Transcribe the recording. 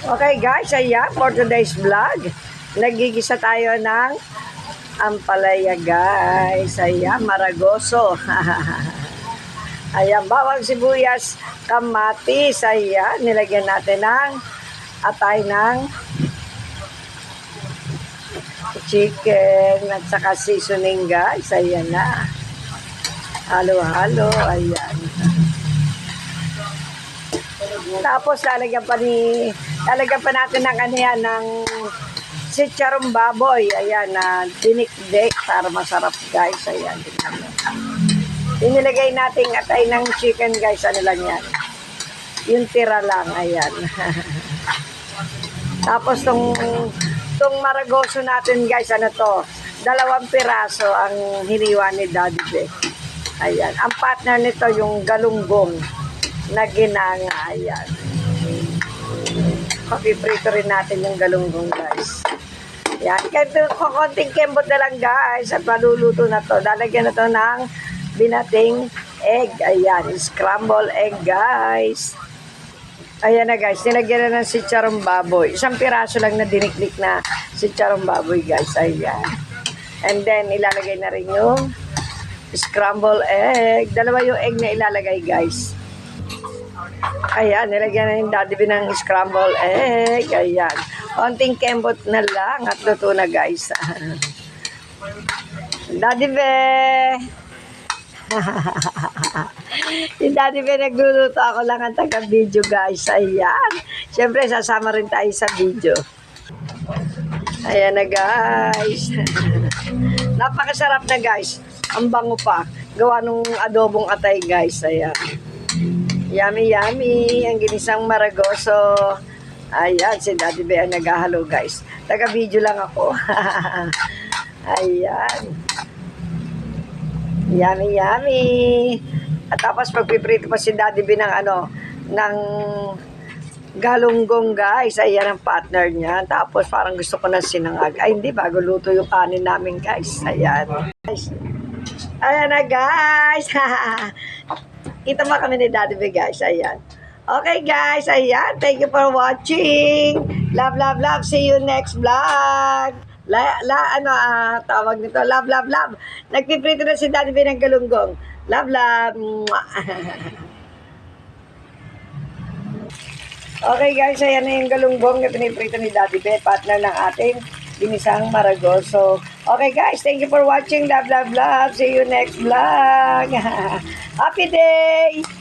Okay guys, ayan, for today's vlog, nagigisa tayo ng ampalaya guys. Ayan, maragoso. Ayan, bawang sibuyas, kamatis. Ayan, nilagyan natin ng atay ng chicken at saka seasoning guys. Ayan na. Halo-halo. Ayan. Tapos lalagyan pa natin ng ano yan, ng sitsarong baboy. Ayan, na dinikdik para masarap guys. Ayan. Inilagay natin atay ng chicken guys. Ano lang yan? Yung tira lang. Ayan. Tapos tong maragoso natin guys, ano to? 2 piraso ang hiniwa ni Daddy Be. Ayan. Ang partner nito yung galunggong na ginanga. Ayan. Papiprito rin natin yung galunggong guys. Ayan. Kahit konting kembot na lang guys at maluluto na to. Lalagyan na to ng binating egg. Ayan. Scramble egg guys. Ayan na guys. Nilagyan na ng sitsarong baboy. 1 piraso lang na dinikdik na sitsarong baboy guys. Ayan. And then ilalagay na rin yung scramble egg. 2 yung egg na ilalagay guys. Ayan, nilagyan na yung Daddy Be ng scramble egg. Ayan. Konting kembot na lang at luto na guys. Daddy Be! Yung Daddy Be nagluluto, ako lang ang taga-video guys. Ayan. Siyempre, sasama rin tayo sa video. Ayan na guys. Napakasarap na guys. Ang bango pa. Gawa nung adobong atay guys. Ayan. Yummy, yummy. Ang ginisang maragoso. Ayan, si Daddy Be ang naghahalo guys. Taga-video lang ako. Ayan. Yummy, yummy. At tapos pagpiprito pa si Daddy Be ng ng galunggong guys. Ayan ang partner niya. Tapos parang gusto ko ng sinangag. Ay hindi, bago luto yung kanin namin guys. Ayan. Ayan na guys. Kita mo kami ni Daddy Be guys. Ayan. Okay guys. Ayan. Thank you for watching. Love, love, love. See you next vlog. Tawag nito. Love, love, love. Nagpiprito na si Daddy Be ng galunggong. Love, love. Okay guys. Ayan na yung galunggong na piniprito ni Daddy Be. Partner ng ating ginisang maragoso. Okay guys, thank you for watching. Love, love, love. See you next vlog. Happy day!